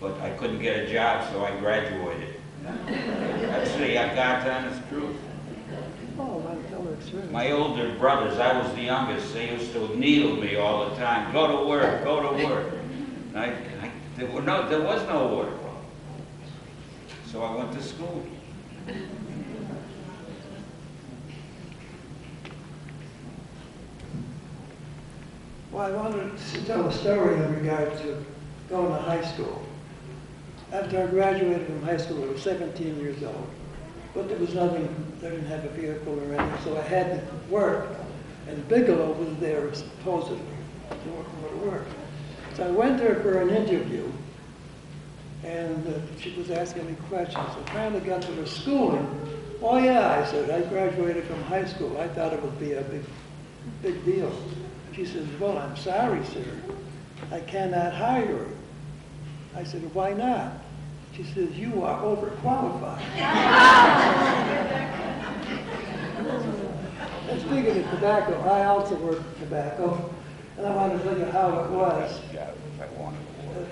[SPEAKER 9] But I couldn't get a job, so I graduated. That's the God's honest truth.
[SPEAKER 3] Oh, I'll tell her experience.
[SPEAKER 9] My older brothers, I was the youngest, they used to needle me all the time. Go to work, go to work. And there was no work. So I went to school.
[SPEAKER 3] Well, I wanted to tell a story in regard to going to high school. After I graduated from high school, I was 17 years old. But there was nothing, I didn't have a vehicle or anything, so I had to work. And Bigelow was there supposedly to go to work. So I went there for an interview, and she was asking me questions. I finally got to the schooling. Oh yeah, I said, I graduated from high school. I thought it would be a big deal. She says, well, I'm sorry, sir. I cannot hire you. I said, why not? She says, you are overqualified. And speaking of tobacco, I also work in tobacco, and I want to tell you how it was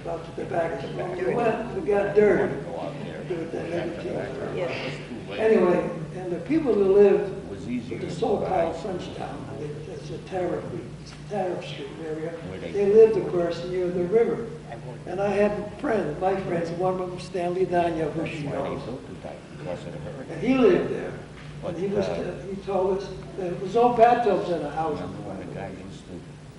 [SPEAKER 3] about the tobacco smoke. We got dirty. Anyway, and the people who lived in the so-called Frenchtown, that's a tariff street area, they lived, of course, near the river. And I had friends, my friends, one of them, Stanley Danya, who she knows. And he lived there. And he told us there was no bathtubs in the house.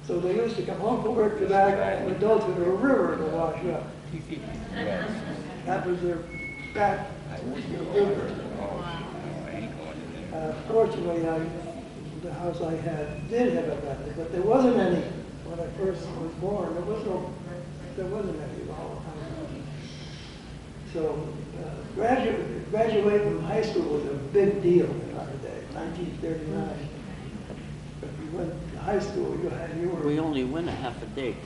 [SPEAKER 3] So they used to come home from work to back and would go to the river to wash up. That was their back river. Fortunately, the house I had did have a bathtub, but there wasn't any when I first was born. There wasn't any at all. So graduating from high school was a big deal in our day, 1939. If you went to high school, you were...
[SPEAKER 2] We only went a half a day.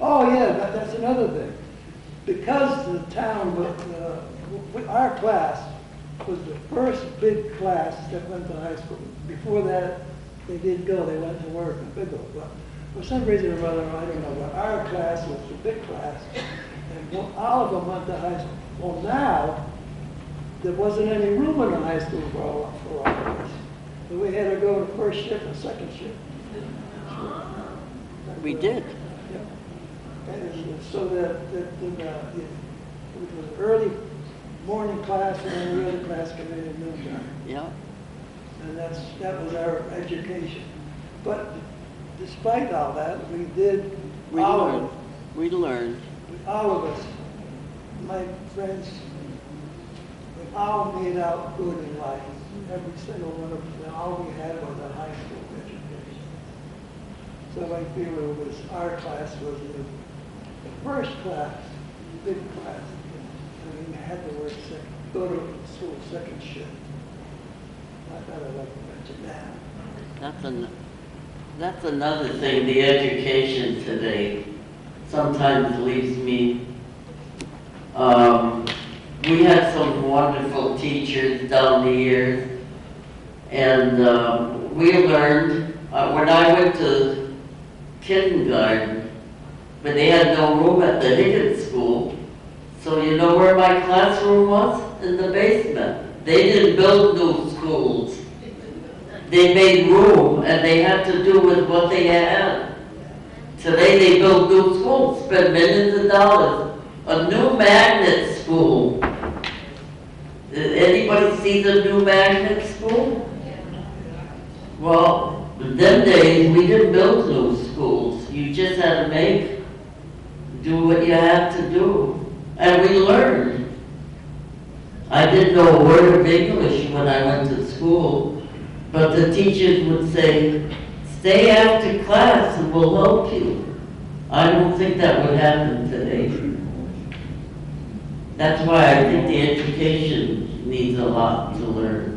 [SPEAKER 3] Oh, yeah, that's another thing. Because the town, our class was the first big class that went to high school. Before that, they did go, they went to work in Bigelow. But for some reason or other, I don't know, but our class was the big class, and all of them went to high school. Well, now, there wasn't any room in the high school for all of us. So we had to go to first shift and second shift.
[SPEAKER 2] We did.
[SPEAKER 3] Yeah. And so that it was early morning class and then the other class came in at noontime.
[SPEAKER 2] Yeah.
[SPEAKER 3] And that was our education. But despite all that, we learned. All of us, my friends, we all made out good in life. Every single one of us, all we had was a high school education. So I feel it was, our class was the first class, big class. I mean, I had to work go to school second shift. I thought I'd like to mention that.
[SPEAKER 2] That's another thing, the education today sometimes leaves me. We had some wonderful teachers down the years, and we learned, when I went to kindergarten, but they had no room at the Higgins School, so you know where my classroom was? In the basement. They didn't build new schools. They made room, and they had to do with what they had. Today they build new schools, spend millions of dollars. A new magnet school. Did anybody see the new magnet school? Well, in them days, we didn't build new schools. You just had to do what you had to do. And we learned. I didn't know a word of English when I went to school, but the teachers would say, stay after class and we'll help you. I don't think that would happen today. That's why I think the education needs a lot to learn.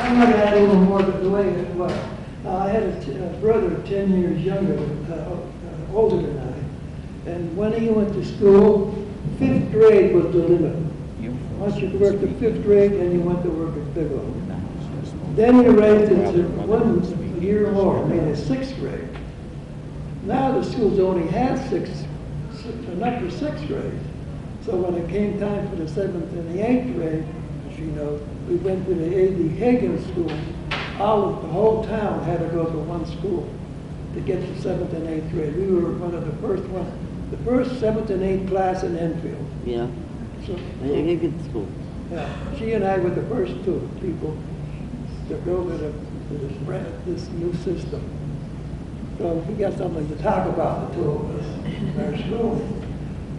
[SPEAKER 3] I might add a little more to the way it was. I had a brother 10 years younger, older than I. And when he went to school, 5th grade was the limit. Once you worked the 5th grade, then you went to work at Bigelow. Then you raised it to 1 year more, made it 6th grade. Now the schools only had enough for 6th grade. So when it came time for the 7th and the 8th grade, as you know, we went to the A.D. Higgins School. The whole town had to go to one school to get to 7th and 8th grade. We were one of the first ones, the first 7th and 8th class in Enfield.
[SPEAKER 2] Yeah.
[SPEAKER 3] So,
[SPEAKER 2] Higgins School.
[SPEAKER 3] Yeah, she and I were the first two people to go to this new system. So we got something to talk about, the two of us, in our school.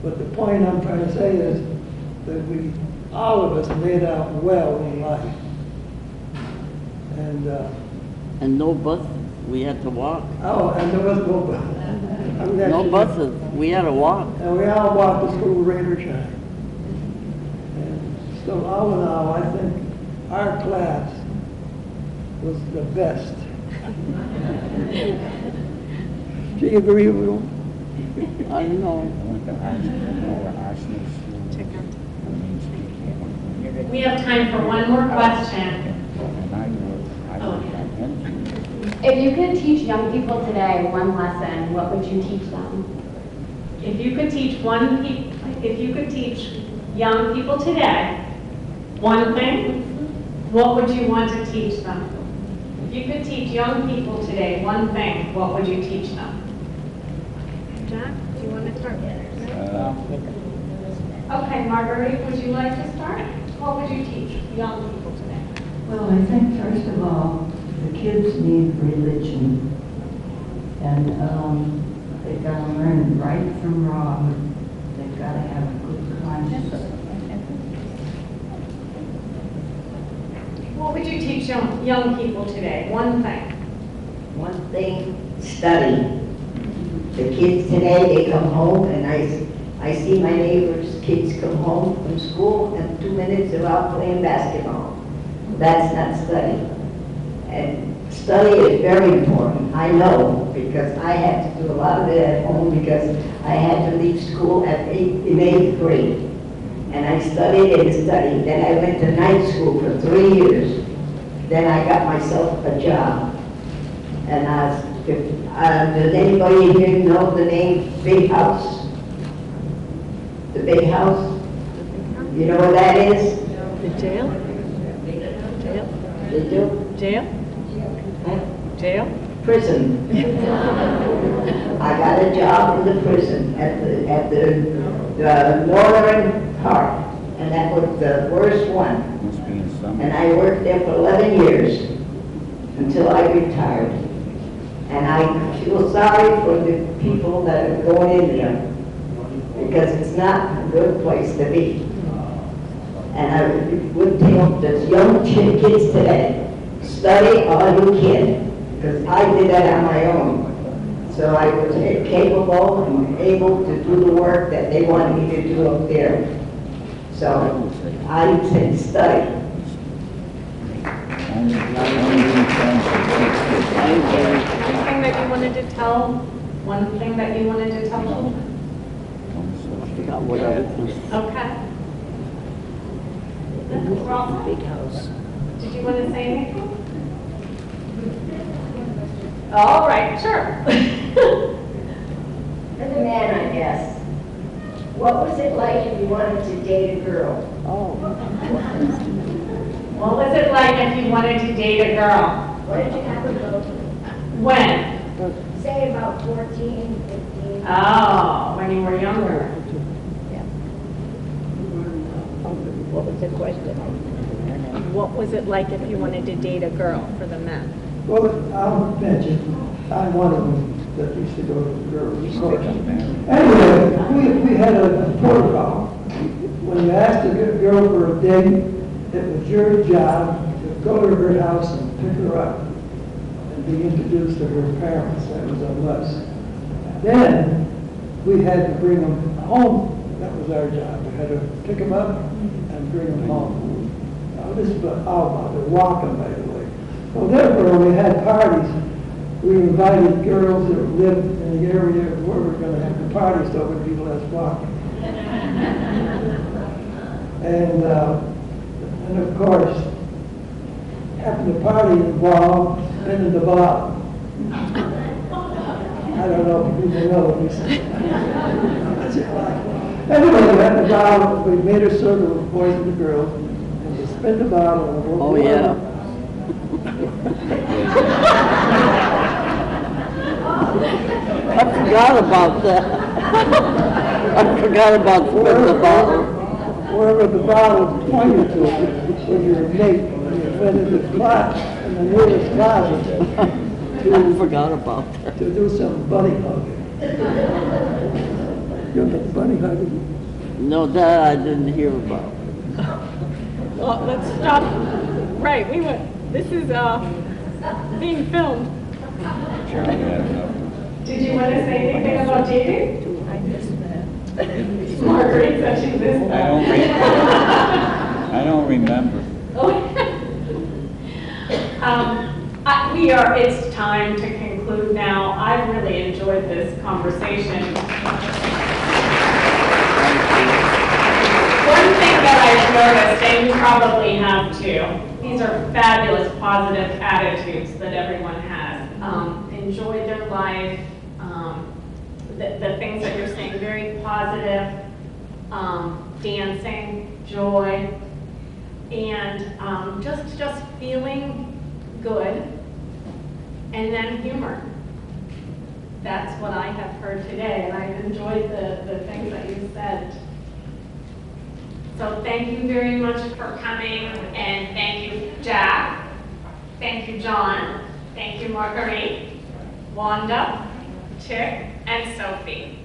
[SPEAKER 3] But the point I'm trying to say is that all of us made out well in life.
[SPEAKER 2] And no bus, we had to walk.
[SPEAKER 3] Oh, and there was no bus.
[SPEAKER 2] No buses, we had to walk.
[SPEAKER 3] And we all walked to school, rain or shine. And so all in all, I think our class was the best. Do you agree with me?
[SPEAKER 2] I know.
[SPEAKER 1] We have time for one more question.
[SPEAKER 18] If you could teach young people today one lesson, what would you teach them?
[SPEAKER 1] If you could teach young people today one thing, what would you want to teach them? If you could teach young people today one thing, what would you teach them? Jack, do you want to start? Okay, Marguerite, would you like to start? What would you teach young people today?
[SPEAKER 7] Well, I think first of all, the kids need religion. And they've got to learn right from wrong. They've got to have a good conscience.
[SPEAKER 1] What would you teach young people today? One thing.
[SPEAKER 6] One thing, study. The kids today, they come home and I see my neighbors' kids come home from school and 2 minutes they're out playing basketball. That's not study. And study is very important. I know because I had to do a lot of it at home because I had to leave school in 8th grade. And I studied and studied. Then I went to night school for 3 years. Then I got myself a job. And does anybody here know the name Big House? The Big House? You know what that is?
[SPEAKER 17] The jail? Jail?
[SPEAKER 6] The jail?
[SPEAKER 17] Jail?
[SPEAKER 6] Huh?
[SPEAKER 17] Jail?
[SPEAKER 6] Prison. I got a job in the prison at the northern part, and that was the worst one. And I worked there for 11 years until I retired. And I feel sorry for the people that are going in there because it's not a good place to be. And I would tell the young kids today, study all you can, because I did that on my own. So I was capable and able to do the work that they wanted me to do up there. So I said study.
[SPEAKER 1] Anything that you wanted to tell? One thing that you wanted to tell them?
[SPEAKER 2] I forgot what I was.
[SPEAKER 1] Okay. We're all set?
[SPEAKER 2] Big house.
[SPEAKER 1] Did you want to say anything? All right, sure.
[SPEAKER 19] For the man, I guess. What was it like if you wanted to date a girl?
[SPEAKER 1] What was it like if you wanted to date a girl?
[SPEAKER 19] What did you have to go to?
[SPEAKER 1] When?
[SPEAKER 19] Say about 14, 15.
[SPEAKER 1] Oh, when you were younger.
[SPEAKER 6] What was the question?
[SPEAKER 17] What was it like if you wanted to date a girl for the men?
[SPEAKER 3] Well, I'll mention, I'm one of them that used to go to the girls' court. Anyway, we had a protocol. When you asked a good girl for a date, it was your job to go to her house and pick her up and be introduced to her parents. That was a must. Then we had to bring them home. That was our job. We had to pick them up and bring them home. Now, this is all they're walking, by the way. Well, therefore, we had parties. We invited girls that lived in the area where we were going to have the parties, so it would be less walking. And of course, having the party involved spinning the bottle. I don't know if you know what we said. Anyway, we had the bottle, we made a circle of boys and the girls, and we spin the bottle. And we'll
[SPEAKER 2] Oh, yeah. I forgot about that. I forgot about spinning the bottle.
[SPEAKER 3] Wherever the bottle pointed to was your mate, and you went in the closet, in the nearest closet.
[SPEAKER 2] I forgot about that.
[SPEAKER 3] To do some bunny hugging. You know bunny hugging?
[SPEAKER 2] No, that I didn't hear about.
[SPEAKER 1] Well, let's stop. Right, this is being filmed. Did you want to say anything about dating? I missed that. Marguerite said she missed that.
[SPEAKER 9] I don't remember.
[SPEAKER 1] It's time to conclude now. I've really enjoyed this conversation. One thing that I've noticed, and you probably have too, these are fabulous positive attitudes that everyone has. Enjoy their life, the things that you're saying, very positive, dancing, joy, and just feeling good, and then humor. That's what I have heard today, and I've enjoyed the things that you said. So thank you very much for coming, and thank you, Jack. Thank you, John. Thank you, Marguerite, Wanda, Chick, and Sophie.